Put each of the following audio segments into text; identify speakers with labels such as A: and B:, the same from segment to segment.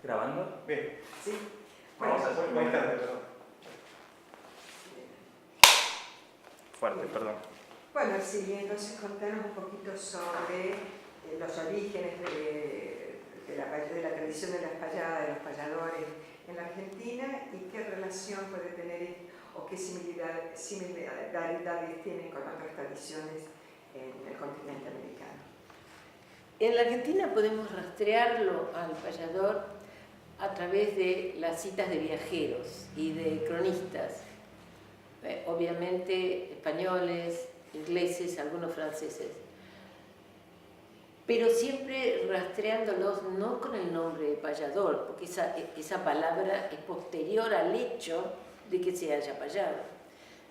A: ¿Grabando?
B: Bien.
C: Sí.
B: Vamos a hacer un instante, perdón.
A: Fuerte, perdón.
C: Bueno, sí, entonces contanos un poquito sobre los orígenes de la tradición de las payadas, de los payadores en la Argentina y qué relación puede tener o qué similaridades tienen con otras tradiciones en el continente americano.
D: En la Argentina podemos rastrearlo al payador a través de las citas de viajeros y de cronistas, obviamente españoles, ingleses, algunos franceses, pero siempre rastreándolos no con el nombre de payador, porque esa palabra es posterior al hecho de que se haya payado,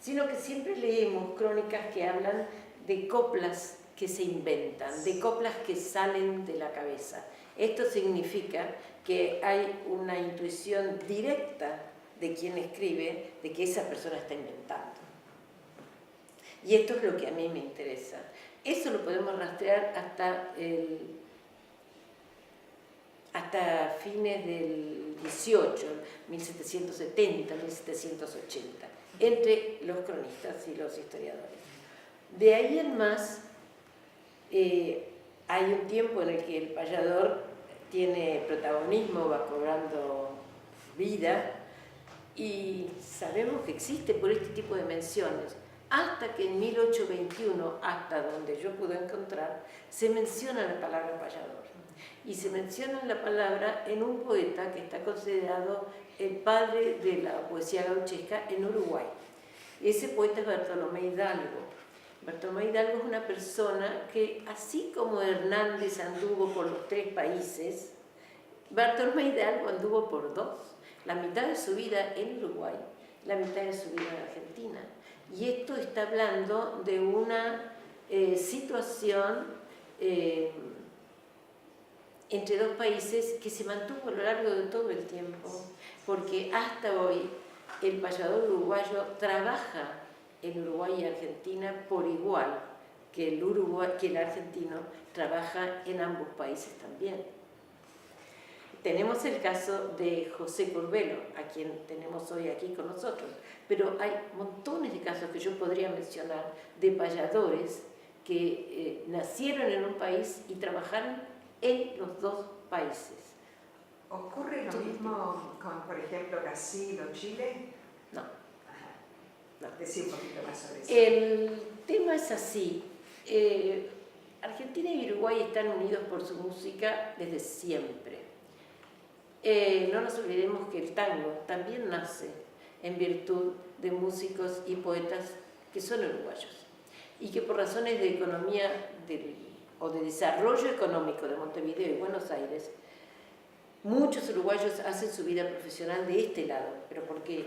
D: sino que siempre leemos crónicas que hablan de coplas que se inventan, de coplas que salen de la cabeza. Esto significa que hay una intuición directa de quien escribe de que esa persona está inventando. Y esto es lo que a mí me interesa. Eso lo podemos rastrear hasta fines del 18, 1770, 1780, entre los cronistas y los historiadores. De ahí en más, hay un tiempo en el que el payador tiene protagonismo, va cobrando vida, y sabemos que existe por este tipo de menciones, hasta que en 1821, hasta donde yo pude encontrar, se menciona la palabra payador. Y se menciona la palabra en un poeta que está considerado el padre de la poesía gauchesca en Uruguay. Ese poeta es Bartolomé Hidalgo. Bartolomé Hidalgo es una persona que, así como Hernández anduvo por los 3 países, Bartolomé Hidalgo anduvo por 2. La mitad de su vida en Uruguay, la mitad de su vida en Argentina. Y esto está hablando de una situación entre 2 países que se mantuvo a lo largo de todo el tiempo, porque hasta hoy el payador uruguayo trabaja en Uruguay y Argentina por igual que el argentino trabaja en ambos países también. Tenemos el caso de José Curbelo, a quien tenemos hoy aquí con nosotros, pero hay montones de casos que yo podría mencionar de payadores que nacieron en un país y trabajaron en los 2 países.
C: ¿Ocurre lo mismo con, por ejemplo, Brasil o Chile?
D: No.
C: No. Decí un poquito más sobre eso.
D: El tema es así. Argentina y Uruguay están unidos por su música desde siempre. No nos olvidemos que el tango también nace en virtud de músicos y poetas que son uruguayos y que por razones de economía o de desarrollo económico de Montevideo y Buenos Aires, muchos uruguayos hacen su vida profesional de este lado, pero porque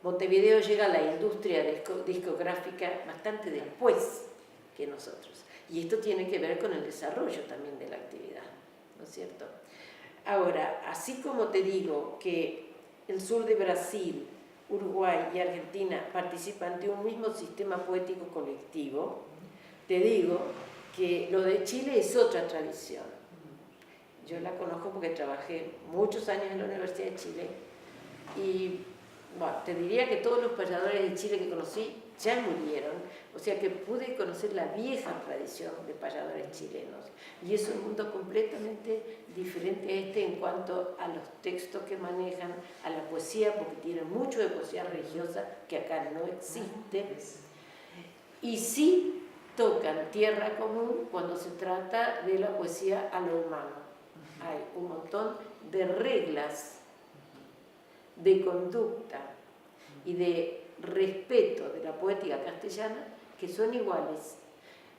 D: Montevideo llega a la industria discográfica bastante después que nosotros. Y esto tiene que ver con el desarrollo también de la actividad, ¿no es cierto? Ahora, así como te digo que el sur de Brasil, Uruguay y Argentina participan de un mismo sistema poético colectivo, te digo que lo de Chile es otra tradición. Yo la conozco porque trabajé muchos años en la Universidad de Chile y bueno, te diría que todos los payadores de Chile que conocí ya murieron, o sea que pude conocer la vieja tradición de payadores chilenos. Y es un mundo completamente diferente a este en cuanto a los textos que manejan, a la poesía, porque tienen mucho de poesía religiosa que acá no existe. Y sí tocan tierra común cuando se trata de la poesía a lo humano. Hay un montón de reglas de conducta y de respeto de la poética castellana que son iguales,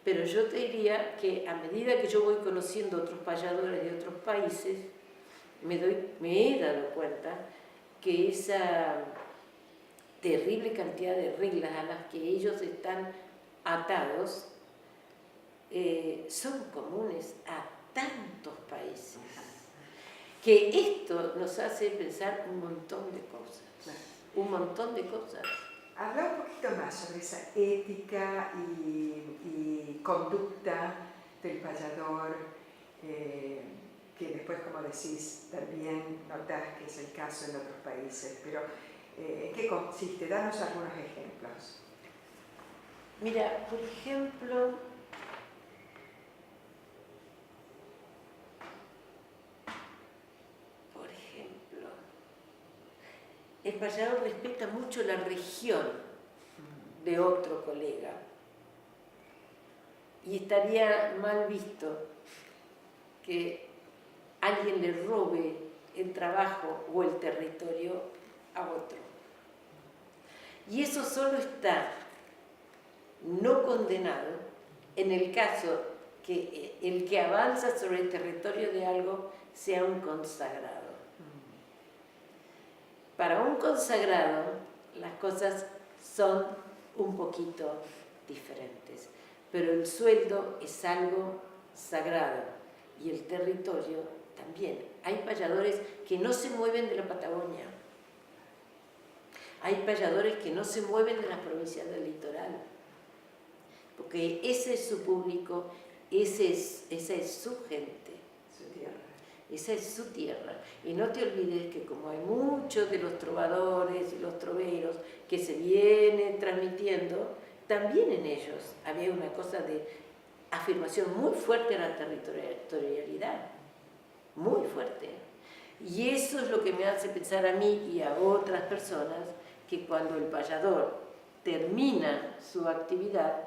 D: pero yo te diría que a medida que yo voy conociendo otros payadores de otros países me he dado cuenta que esa terrible cantidad de reglas a las que ellos están atados son comunes a tantos países que esto nos hace pensar un montón de cosas. Un montón de cosas.
C: Habla un poquito más sobre esa ética y conducta del payador que después, como decís, también notás que es el caso en otros países, pero ¿en qué consiste? Danos algunos ejemplos.
D: Mira, por ejemplo, el payador respeta mucho la región de otro colega y estaría mal visto que alguien le robe el trabajo o el territorio a otro. Y eso solo está no condenado en el caso que el que avanza sobre el territorio de algo sea un consagrado. Para un consagrado las cosas son un poquito diferentes, pero el sueldo es algo sagrado y el territorio también. Hay payadores que no se mueven de la Patagonia, hay payadores que no se mueven de las provincias del litoral, porque ese es su público, esa es su gente. Esa es su tierra. Y no te olvides que como hay muchos de los trovadores y los troveros que se vienen transmitiendo, también en ellos había una cosa de afirmación muy fuerte a la territorialidad. Muy fuerte. Y eso es lo que me hace pensar a mí y a otras personas que cuando el payador termina su actividad,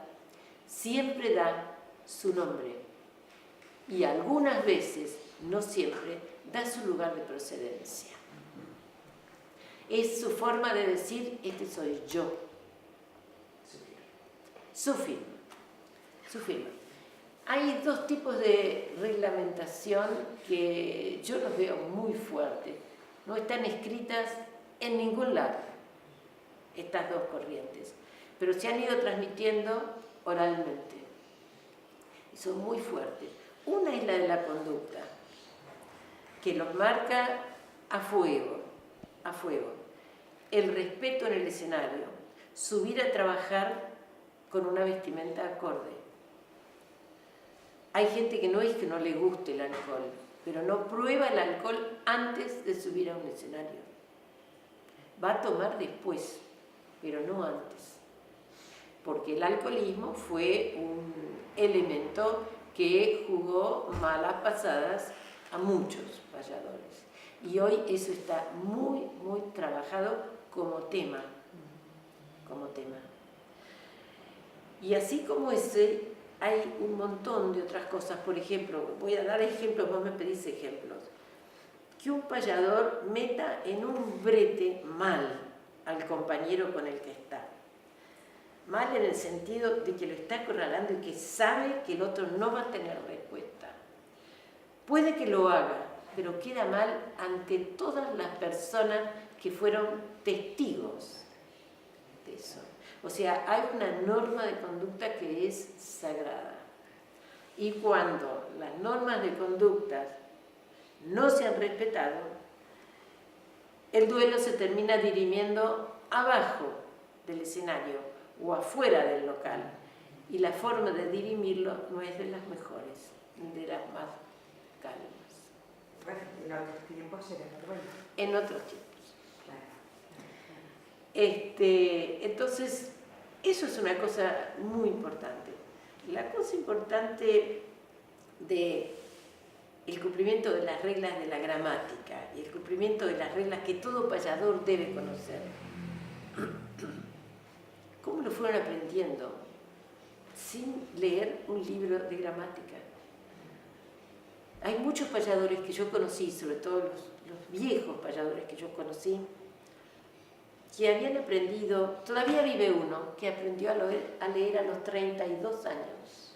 D: siempre da su nombre. Y algunas veces, no siempre, da su lugar de procedencia. Es su forma de decir, este soy yo. Su firma. Su firma. Hay dos tipos de reglamentación que yo los veo muy fuertes. No están escritas en ningún lado, estas dos corrientes, pero se han ido transmitiendo oralmente. Y son muy fuertes. Una es la de la conducta, que los marca a fuego, a fuego. El respeto en el escenario, subir a trabajar con una vestimenta acorde. Hay gente que no es que no le guste el alcohol, pero no prueba el alcohol antes de subir a un escenario. Va a tomar después, pero no antes. Porque el alcoholismo fue un elemento que jugó malas pasadas a muchos payadores. Y hoy eso está muy, muy trabajado como tema. Como tema. Y así como ese, hay un montón de otras cosas. Por ejemplo, voy a dar ejemplos, vos me pedís ejemplos. Que un payador meta en un brete mal al compañero con el que está. Mal en el sentido de que lo está acorralando y que sabe que el otro no va a tener respuesta. Puede que lo haga, pero queda mal ante todas las personas que fueron testigos de eso. O sea, hay una norma de conducta que es sagrada. Y cuando las normas de conducta no se han respetado, el duelo se termina dirimiendo abajo del escenario o afuera del local, y la forma de dirimirlo no es de las mejores, ni de las más calmas.
C: Bueno, en otros tiempos era bueno.
D: En otros tiempos.
C: Claro.
D: Entonces, eso es una cosa muy importante. La cosa importante de el cumplimiento de las reglas de la gramática y el cumplimiento de las reglas que todo payador debe conocer. ¿Cómo lo fueron aprendiendo? Sin leer un libro de gramática. Hay muchos payadores que yo conocí, sobre todo los viejos payadores que yo conocí, que habían aprendido, todavía vive uno, que aprendió a leer a los 32 años.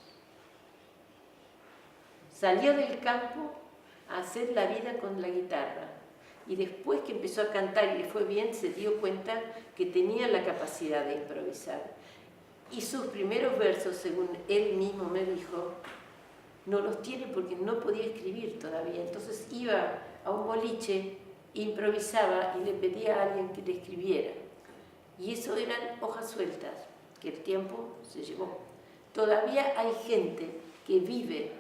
D: Salió del campo a hacer la vida con la guitarra. Y después que empezó a cantar y le fue bien, se dio cuenta que tenía la capacidad de improvisar. Y sus primeros versos, según él mismo me dijo, no los tiene porque no podía escribir todavía. Entonces iba a un boliche, improvisaba y le pedía a alguien que le escribiera. Y eso eran hojas sueltas, que el tiempo se llevó. Todavía hay gente que vive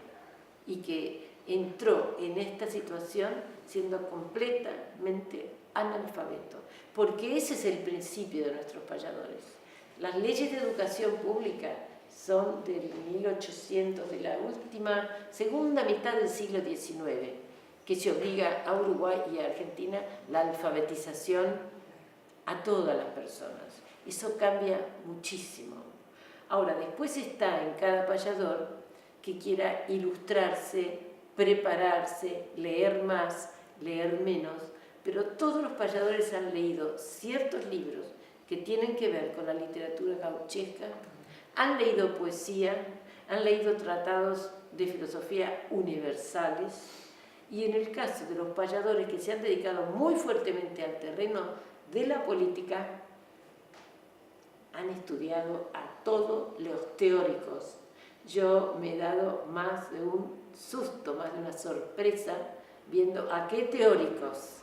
D: y que entró en esta situación siendo completamente analfabeto, porque ese es el principio de nuestros payadores. Las leyes de educación pública son del 1800, de la segunda mitad del siglo XIX, que se obliga a Uruguay y a Argentina la alfabetización a todas las personas. Eso cambia muchísimo. Ahora, después está en cada payador que quiera ilustrarse, prepararse, leer más, leer menos, pero todos los payadores han leído ciertos libros que tienen que ver con la literatura gauchesca, han leído poesía, han leído tratados de filosofía universales, y en el caso de los payadores que se han dedicado muy fuertemente al terreno de la política, han estudiado a todos los teóricos. Yo me he dado más de un susto, más de una sorpresa, viendo a qué teóricos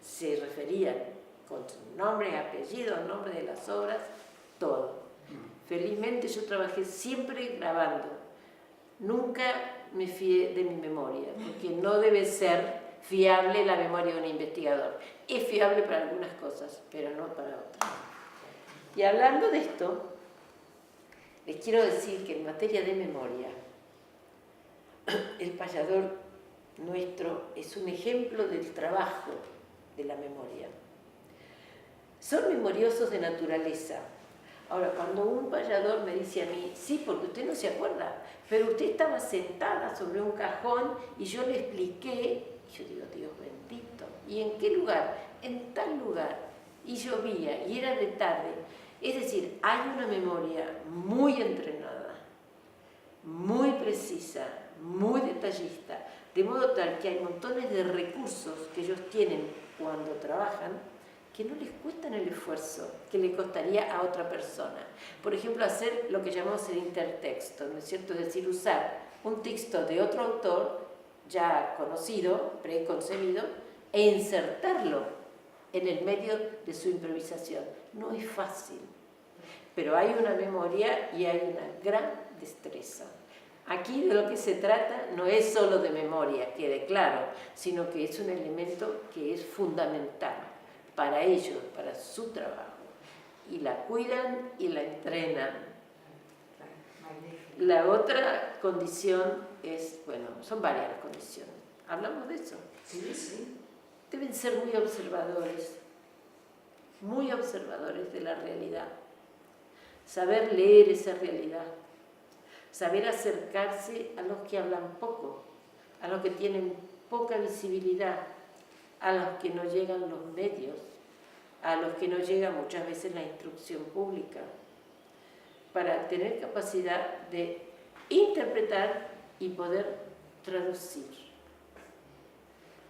D: se referían, con sus nombres, apellidos, nombre de las obras, todo. Felizmente yo trabajé siempre grabando. Nunca me fié de mi memoria, porque no debe ser fiable la memoria de un investigador. Es fiable para algunas cosas, pero no para otras. Y hablando de esto, les quiero decir que en materia de memoria, el payador nuestro es un ejemplo del trabajo de la memoria. Son memoriosos de naturaleza. Ahora, cuando un payador me dice a mí, sí, porque usted no se acuerda, pero usted estaba sentada sobre un cajón y yo le expliqué, y yo digo, Dios bendito, ¿y en qué lugar? En tal lugar, y llovía, y era de tarde. Es decir, hay una memoria muy entrenada, muy precisa, muy detallista, de modo tal que hay montones de recursos que ellos tienen cuando trabajan, que no les cuestan el esfuerzo que le costaría a otra persona. Por ejemplo, hacer lo que llamamos el intertexto, ¿no es cierto? Es decir, usar un texto de otro autor ya conocido, preconcebido, e insertarlo en el medio de su improvisación. No es fácil, pero hay una memoria y hay una gran destreza. Aquí de lo que se trata no es solo de memoria, quede claro, sino que es un elemento que es fundamental para ellos, para su trabajo, y la cuidan y la entrenan. La otra condición es, bueno, son varias las condiciones. ¿Hablamos de eso?
C: Sí, sí.
D: Deben ser muy observadores de la realidad, saber leer esa realidad, saber acercarse a los que hablan poco, a los que tienen poca visibilidad, a los que no llegan los medios, a los que no llega muchas veces la instrucción pública, para tener capacidad de interpretar y poder traducir.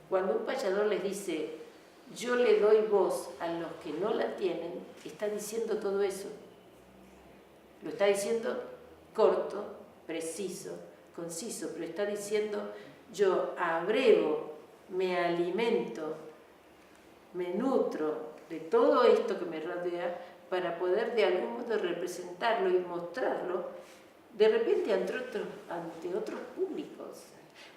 D: Cuando un payador les dice, yo le doy voz a los que no la tienen, está diciendo todo eso. Lo está diciendo corto, preciso, conciso, pero está diciendo, yo abrevo, me alimento, me nutro de todo esto que me rodea para poder de algún modo representarlo y mostrarlo de repente ante otros públicos,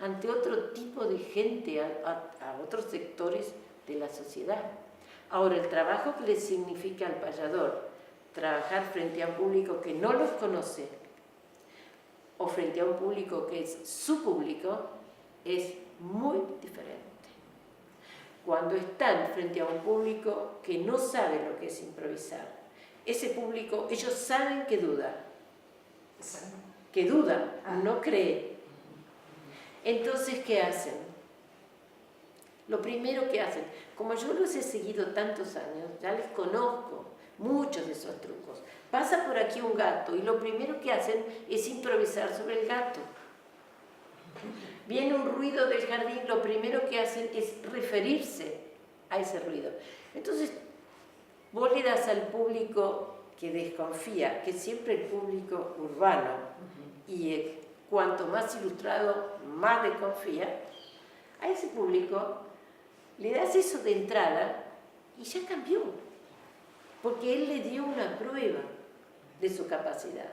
D: ante otro tipo de gente, a otros sectores de la sociedad. Ahora, el trabajo que le significa al payador trabajar frente a un público que no los conoce o frente a un público que es su público es muy diferente. Cuando están frente a un público que no sabe lo que es improvisar, ese público, ellos saben que duda, no cree. Entonces, ¿qué hacen? Lo primero que hacen, como yo los he seguido tantos años, ya les conozco muchos de esos trucos. Pasa por aquí un gato y lo primero que hacen es improvisar sobre el gato. Viene un ruido del jardín, lo primero que hacen es referirse a ese ruido. Entonces, vos le das al público que desconfía, que es siempre el público urbano, y cuanto más ilustrado, más desconfía, a ese público le das eso de entrada y ya cambió, porque él le dio una prueba de su capacidad.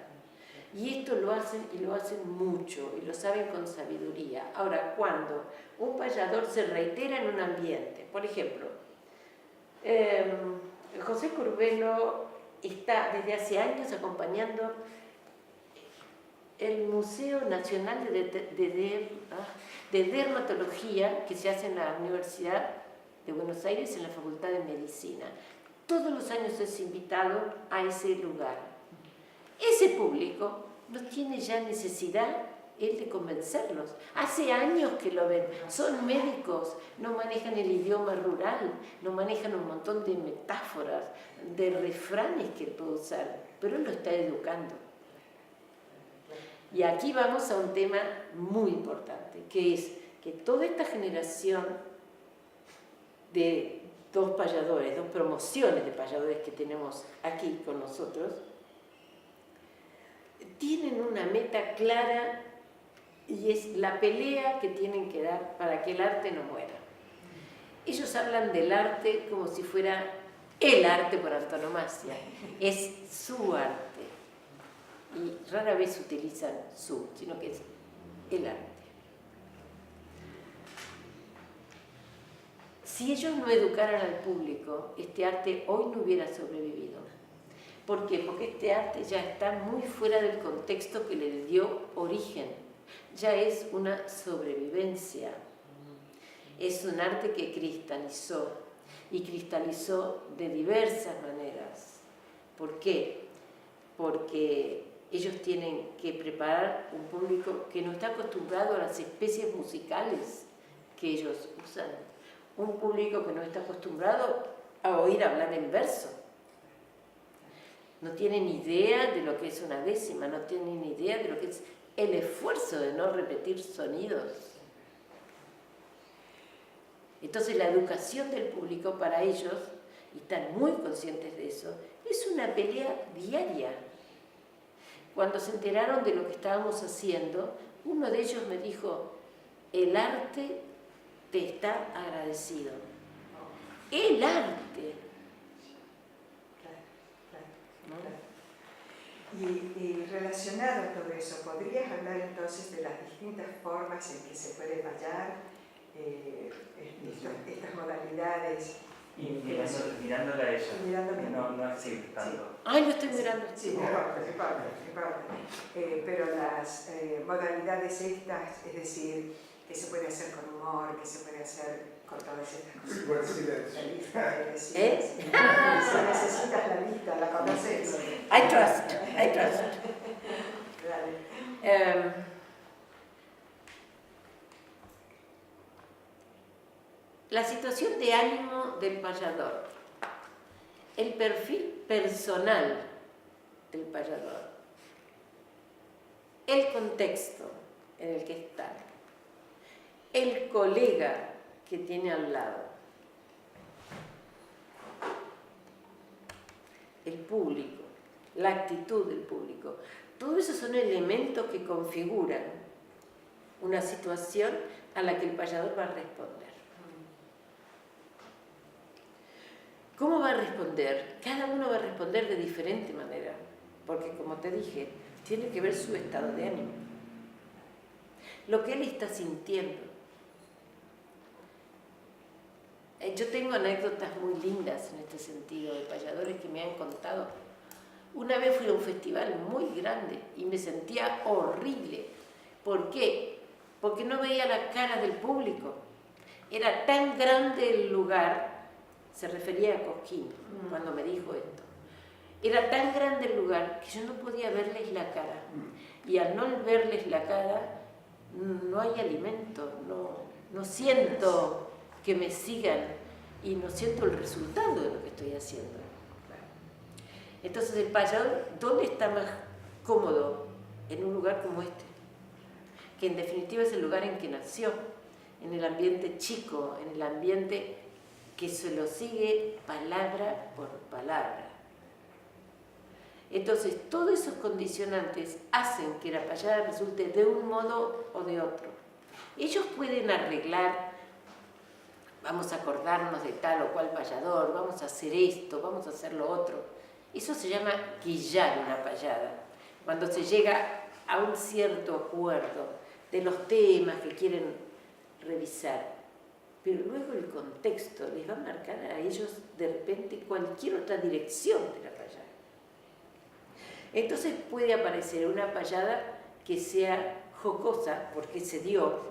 D: Y esto lo hacen y lo hacen mucho y lo saben con sabiduría. Ahora, cuando un payador se reitera en un ambiente, por ejemplo, José Curvelo está desde hace años acompañando el Museo Nacional de Dermatología que se hace en la Universidad de Buenos Aires en la Facultad de Medicina. Todos los años es invitado a ese lugar. Ese público no tiene ya necesidad él de convencerlos. Hace años que lo ven. Son médicos, no manejan el idioma rural, no manejan un montón de metáforas, de refranes que él puede usar, pero él lo está educando. Y aquí vamos a un tema muy importante, que es que toda esta generación de dos payadores, dos promociones de payadores que tenemos aquí con nosotros, tienen una meta clara y es la pelea que tienen que dar para que el arte no muera. Ellos hablan del arte como si fuera el arte por antonomasia, es su arte. Y rara vez utilizan su, sino que es el arte. Si ellos no educaran al público, este arte hoy no hubiera sobrevivido. ¿Por qué? Porque este arte ya está muy fuera del contexto que le dio origen. Ya es una sobrevivencia. Es un arte que cristalizó, y cristalizó de diversas maneras. ¿Por qué? Porque ellos tienen que preparar un público que no está acostumbrado a las especies musicales que ellos usan. Un público que no está acostumbrado a oír hablar en verso. No tienen idea de lo que es una décima, no tienen idea de lo que es el esfuerzo de no repetir sonidos. Entonces la educación del público para ellos, y están muy conscientes de eso, es una pelea diaria. Cuando se enteraron de lo que estábamos haciendo, uno de ellos me dijo, el arte te está agradecido. El arte.
C: Y relacionado a todo eso, ¿podrías hablar entonces de las distintas formas en que se puede payar estas modalidades?
A: Y mirándola a ella.
C: Mirándome.
A: No así tanto.
D: Ay, lo estoy mirando.
C: Sí, no importa. Pero las modalidades estas, es decir, que se puede hacer con humor, que se puede hacer con todas estas cosas. La lista, si necesitas la lista, la conoces.
D: I trust.
C: Dale.
D: La situación de ánimo del payador, el perfil personal del payador, el contexto en el que está, el colega que tiene al lado, el público, la actitud del público. Todos esos son elementos que configuran una situación a la que el payador va a responder. ¿Cómo va a responder? Cada uno va a responder de diferente manera, porque como te dije, tiene que ver su estado de ánimo, lo que él está sintiendo. Yo tengo anécdotas muy lindas en este sentido, de payadores que me han contado. Una vez fui a un festival muy grande y me sentía horrible. ¿Por qué? Porque no veía la cara del público. Era tan grande el lugar, se refería a Cosquín cuando me dijo esto. Era tan grande el lugar que yo no podía verles la cara. Y al no verles la cara, no hay alimento, no siento que me sigan y no siento el resultado de lo que estoy haciendo. Entonces el payador, ¿dónde está más cómodo? En un lugar como este, que en definitiva es el lugar en que nació, en el ambiente chico, en el ambiente que se lo sigue palabra por palabra. Entonces todos esos condicionantes hacen que la payada resulte de un modo o de otro. Ellos pueden arreglar, vamos a acordarnos de tal o cual payador, vamos a hacer esto, vamos a hacer lo otro. Eso se llama guillar una payada. cuando se llega a un cierto acuerdo de los temas que quieren revisar, pero luego el contexto les va a marcar a ellos de repente cualquier otra dirección de la payada. Entonces puede aparecer una payada que sea jocosa porque se dio,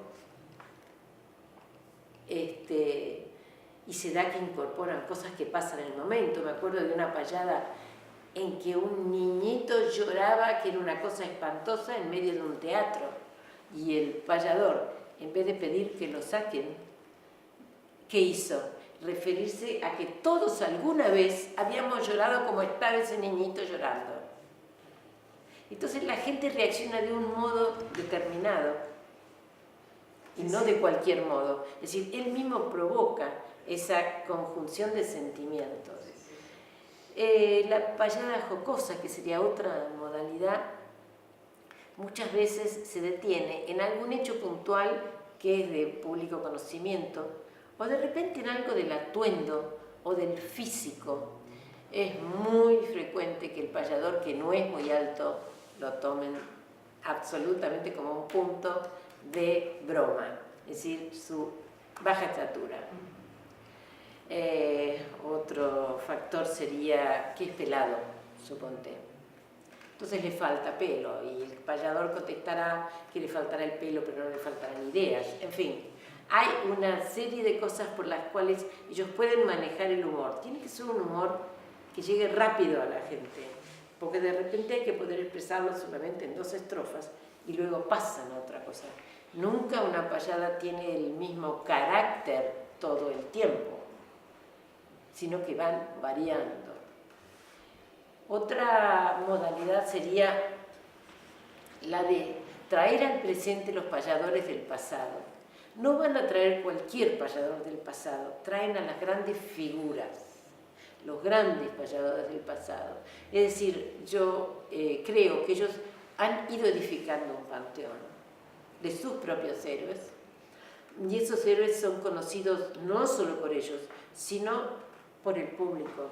D: y se da que incorporan cosas que pasan en el momento. Me acuerdo de una payada en que un niñito lloraba, que era una cosa espantosa, en medio de un teatro, y el payador, en vez de pedir que lo saquen, ¿qué hizo? Referirse a que todos alguna vez habíamos llorado como estaba ese niñito llorando. Entonces la gente reacciona de un modo determinado y no de cualquier modo. Es decir, él mismo provoca esa conjunción de sentimientos. La payada jocosa, que sería otra modalidad, muchas veces se detiene en algún hecho puntual que es de público conocimiento, o de repente en algo del atuendo o del físico. Es muy frecuente que el payador, que no es muy alto, lo tomen absolutamente como un punto de broma, es decir, su baja estatura. Otro factor sería que es pelado, suponte. Entonces le falta pelo y el payador contestará que le faltará el pelo, pero no le faltarán ideas. En fin, hay una serie de cosas por las cuales ellos pueden manejar el humor. Tiene que ser un humor que llegue rápido a la gente, porque de repente hay que poder expresarlo solamente en 2 estrofas y luego pasan a otra cosa. Nunca una payada tiene el mismo carácter todo el tiempo, sino que van variando. Otra modalidad sería la de traer al presente los payadores del pasado. No van a traer cualquier payador del pasado, traen a las grandes figuras, los grandes payadores del pasado. Es decir, yo creo que ellos han ido edificando un panteón de sus propios héroes, y esos héroes son conocidos no solo por ellos, sino por el público,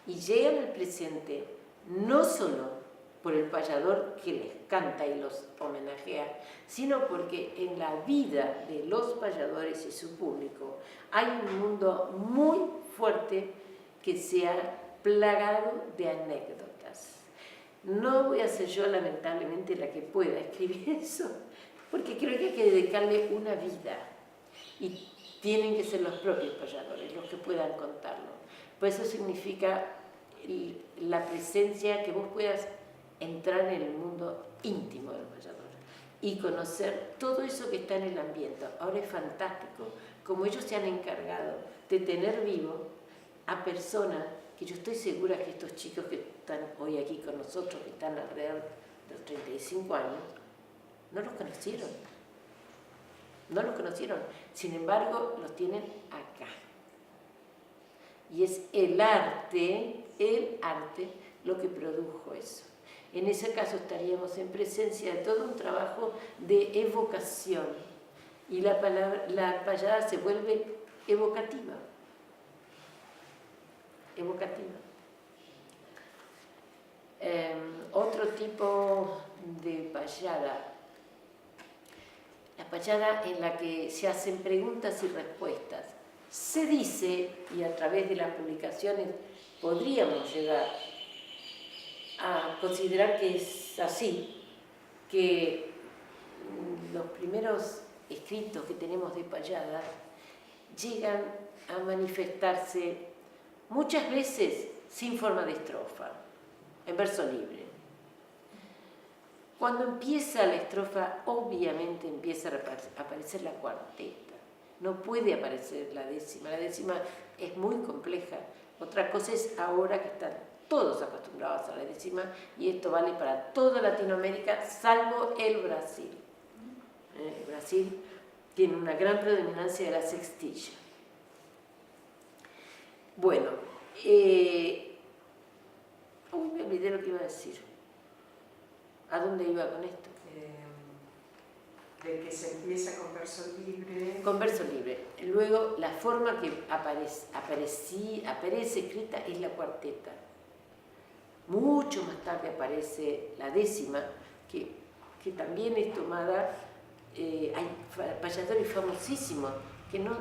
D: y llegan al presente no solo por el payador que les canta y los homenajea, sino porque en la vida de los payadores y su público hay un mundo muy fuerte que se ha plagado de anécdotas. No voy a ser yo, lamentablemente, la que pueda escribir eso, porque creo que hay que dedicarle una vida, y tienen que ser los propios payadores los que puedan contarlo. Pues eso significa la presencia, que vos puedas entrar en el mundo íntimo del payador y conocer todo eso que está en el ambiente. Ahora es fantástico como ellos se han encargado de tener vivo a personas que yo estoy segura que estos chicos que están hoy aquí con nosotros, que están alrededor de los 35 años, no los conocieron. No los conocieron. Sin embargo, los tienen acá. Y es el arte lo que produjo eso. En ese caso estaríamos en presencia de todo un trabajo de evocación, y la payada se vuelve evocativa. Otro tipo de payada, la payada en la que se hacen preguntas y respuestas. Se dice, y a través de las publicaciones podríamos llegar a considerar que es así, que los primeros escritos que tenemos de payada llegan a manifestarse muchas veces sin forma de estrofa, en verso libre. Cuando empieza la estrofa, obviamente empieza a aparecer la cuarteta. No puede aparecer la décima es muy compleja. Otra cosa es ahora que están todos acostumbrados a la décima, y esto vale para toda Latinoamérica, salvo el Brasil. El Brasil tiene una gran predominancia de la sextilla. Bueno, me olvidé lo que iba a decir. ¿A dónde iba con esto?
C: De que se empieza con verso libre.
D: Con verso libre. Luego, la forma que aparece escrita es la cuarteta. Mucho más tarde aparece la décima, que también es tomada. Hay payadores famosísimos que no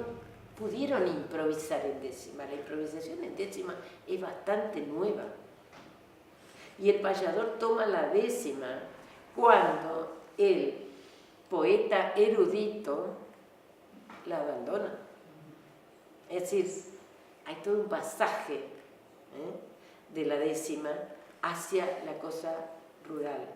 D: pudieron improvisar en décima. La improvisación en décima es bastante nueva. Y el payador toma la décima cuando el poeta erudito la abandona. Es decir, hay todo un pasaje de la décima hacia la cosa rural.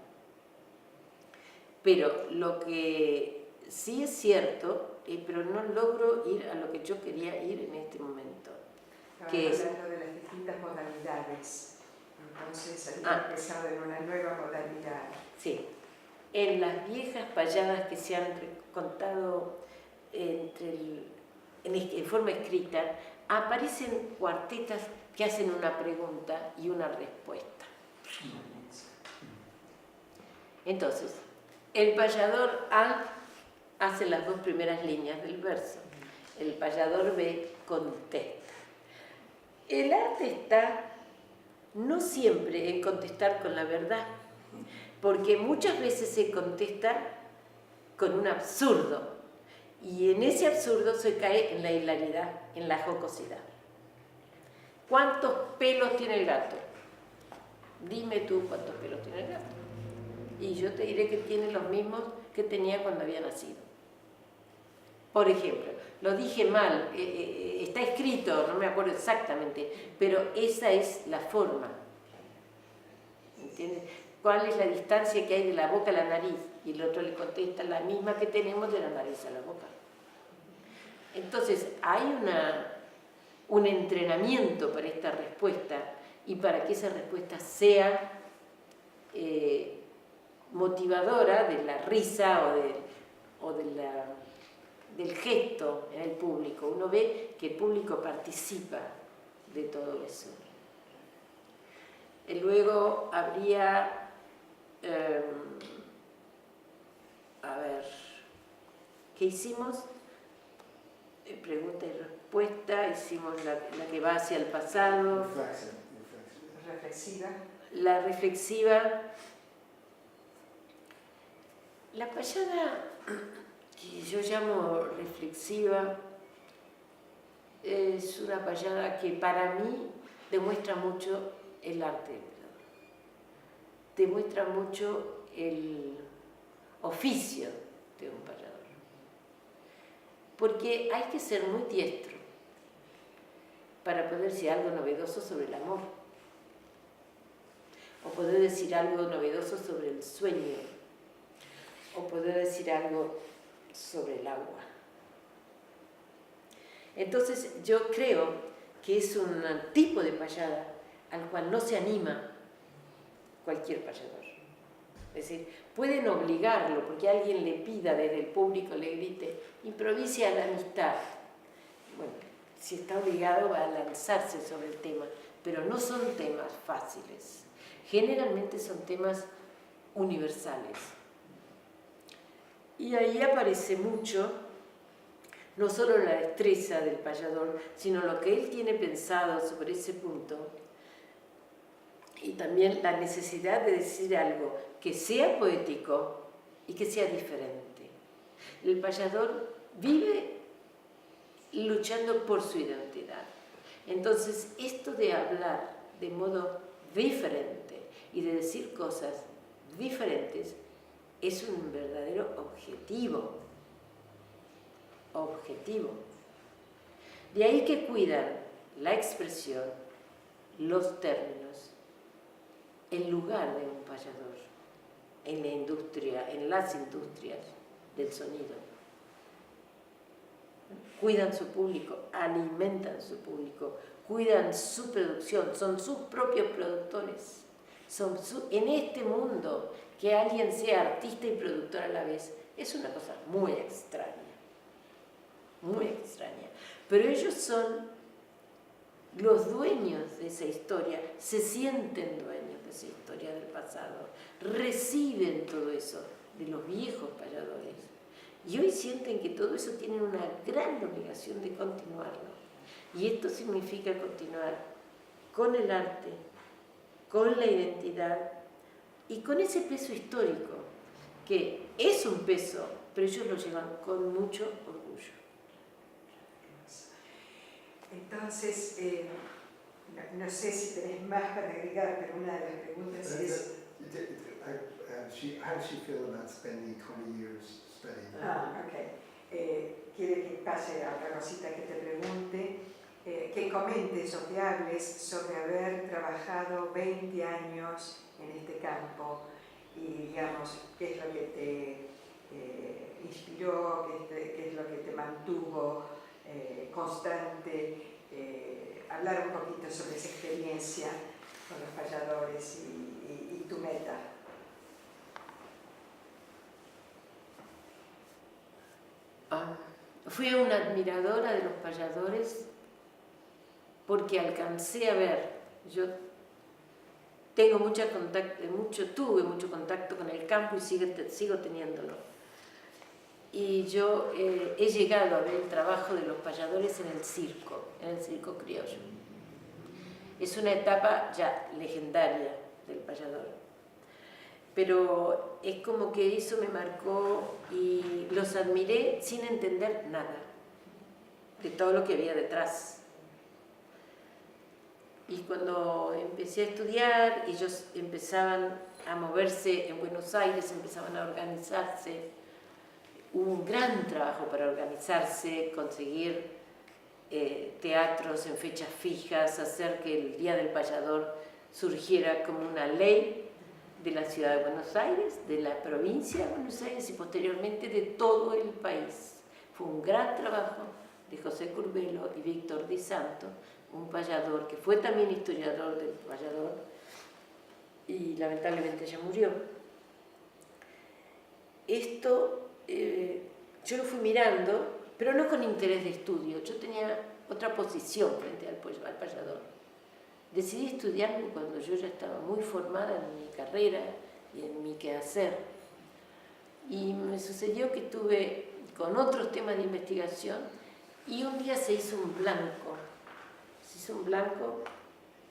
D: Pero lo que sí es cierto, pero no logro ir a lo que yo quería ir en este momento. Que es
C: hablando de las distintas modalidades. Entonces, había empezado en una nueva modalidad.
D: Sí. En las viejas payadas que se han contado en forma escrita, aparecen cuartetas que hacen una pregunta y una respuesta. Entonces, el payador A hace las dos primeras líneas del verso. El payador B contesta. El arte está no siempre en contestar con la verdad, porque muchas veces se contesta con un absurdo, y en ese absurdo se cae en la hilaridad, en la jocosidad. ¿Cuántos pelos tiene el gato? Dime tú cuántos pelos tiene el gato. Y yo te diré que tiene los mismos que tenía cuando había nacido. Por ejemplo, lo dije mal, está escrito, no me acuerdo exactamente, pero esa es la forma. ¿Entiendes? ¿Cuál es la distancia que hay de la boca a la nariz? Y el otro le contesta la misma que tenemos de la nariz a la boca. Entonces, hay un entrenamiento para esta respuesta y para que esa respuesta sea motivadora de la risa o del gesto en el público. Uno ve que el público participa de todo eso. Luego habría, ¿qué hicimos? Pregunta y respuesta, hicimos la que va hacia el pasado.
C: Reflexiva.
D: La reflexiva. La payada que yo llamo reflexiva es una payada que para mí demuestra mucho el arte del payador. Demuestra mucho el oficio de un payador. Porque hay que ser muy diestro para poder decir algo novedoso sobre el amor, o poder decir algo novedoso sobre el sueño, o poder decir algo sobre el agua. Entonces yo creo que es un tipo de payada al cual no se anima cualquier payador. Es decir, pueden obligarlo, porque alguien le pida desde el público, le grite, improvise a la amistad. Bueno, si está obligado va a lanzarse sobre el tema, pero no son temas fáciles. Generalmente son temas universales. Y ahí aparece mucho, no solo la destreza del payador, sino lo que él tiene pensado sobre ese punto, y también la necesidad de decir algo que sea poético y que sea diferente. El payador vive luchando por su identidad. Entonces, esto de hablar de modo diferente y de decir cosas diferentes es un verdadero objetivo. Objetivo. De ahí que cuidan la expresión, los términos, el lugar de un payador en la industria, en las industrias del sonido. Cuidan su público, alimentan su público, cuidan su producción, son sus propios productores. En este mundo, que alguien sea artista y productor a la vez, es una cosa muy extraña, muy extraña. Pero ellos son los dueños de esa historia, se sienten dueños de esa historia del pasado, reciben todo eso de los viejos payadores y hoy sienten que todo eso tienen una gran obligación de continuarlo. Y esto significa continuar con el arte, con la identidad y con ese peso histórico, que es un peso, pero ellos lo llevan con mucho orgullo.
C: Entonces, no sé si tenés más para agregar, pero una de las preguntas es...
E: How does she feel about spending 20 years studying?
C: Quiere que pase a otra cosita que te pregunte, que comentes o que hables sobre haber trabajado 20 años en este campo y, digamos, qué es lo que te inspiró, qué es lo que te mantuvo constante, hablar un poquito sobre esa experiencia con los payadores y tu meta.
D: Fui una admiradora de los payadores porque alcancé a ver, yo tuve mucho contacto con el campo y sigo teniéndolo. Y yo he llegado a ver el trabajo de los payadores en el circo criollo. Es una etapa ya legendaria del payador. Pero es como que eso me marcó y los admiré sin entender nada de todo lo que había detrás. Y cuando empecé a estudiar, ellos empezaban a moverse en Buenos Aires, empezaban a organizarse. Hubo un gran trabajo para organizarse, conseguir teatros en fechas fijas, hacer que el Día del Payador surgiera como una ley de la ciudad de Buenos Aires, de la provincia de Buenos Aires y posteriormente de todo el país. Fue un gran trabajo de José Curbelo y Víctor Di Santo, un payador que fue también historiador del payador y lamentablemente ya murió. Esto yo lo fui mirando, pero no con interés de estudio. Yo tenía otra posición frente al payador. Decidí estudiarlo cuando yo ya estaba muy formada en mi carrera y en mi quehacer. Y me sucedió que estuve con otros temas de investigación y un día se hizo un blanco. Se hizo un blanco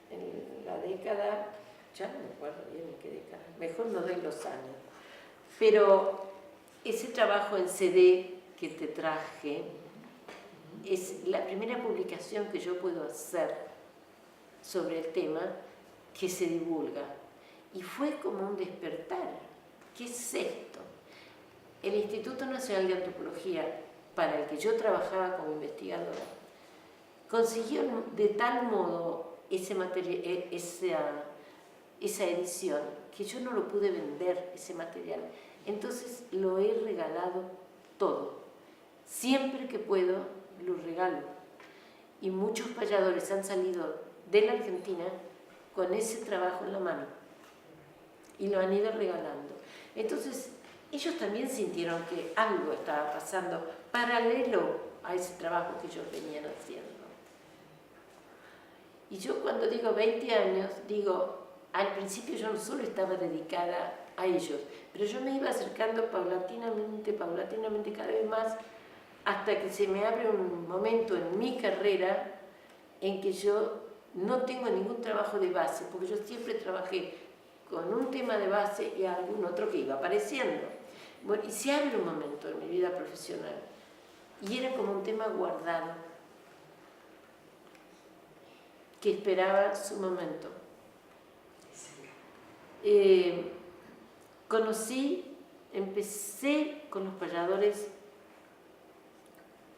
D: en la década, ya no me acuerdo bien en qué década, mejor no doy los años. Pero ese trabajo en CD que te traje es la primera publicación que yo puedo hacer sobre el tema que se divulga. Y fue como un despertar. ¿Qué es esto? El Instituto Nacional de Antropología, para el que yo trabajaba como investigadora, consiguió de tal modo esa edición que yo no lo pude vender, ese material. Entonces lo he regalado todo. Siempre que puedo, lo regalo. Y muchos payadores han salido de la Argentina con ese trabajo en la mano y lo han ido regalando. Entonces ellos también sintieron que algo estaba pasando paralelo a ese trabajo que ellos venían haciendo. Y yo cuando digo 20 años, digo, al principio yo no solo estaba dedicada a ellos, pero yo me iba acercando paulatinamente cada vez más, hasta que se me abre un momento en mi carrera en que yo no tengo ningún trabajo de base, porque yo siempre trabajé con un tema de base y algún otro que iba apareciendo. Bueno, y se abre un momento en mi vida profesional, y era como un tema guardado, que esperaba su momento. Empecé con los payadores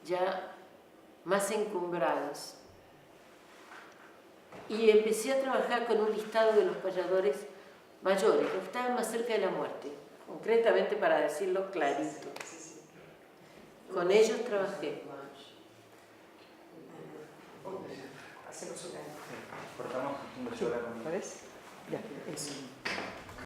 D: ya más encumbrados. Y empecé a trabajar con un listado de los payadores mayores, los que estaban más cerca de la muerte, concretamente para decirlo clarito. Con ellos trabajé.
C: Hacemos una...
A: Cortamos un segundo.
C: ¿Puedes? Ya, eso.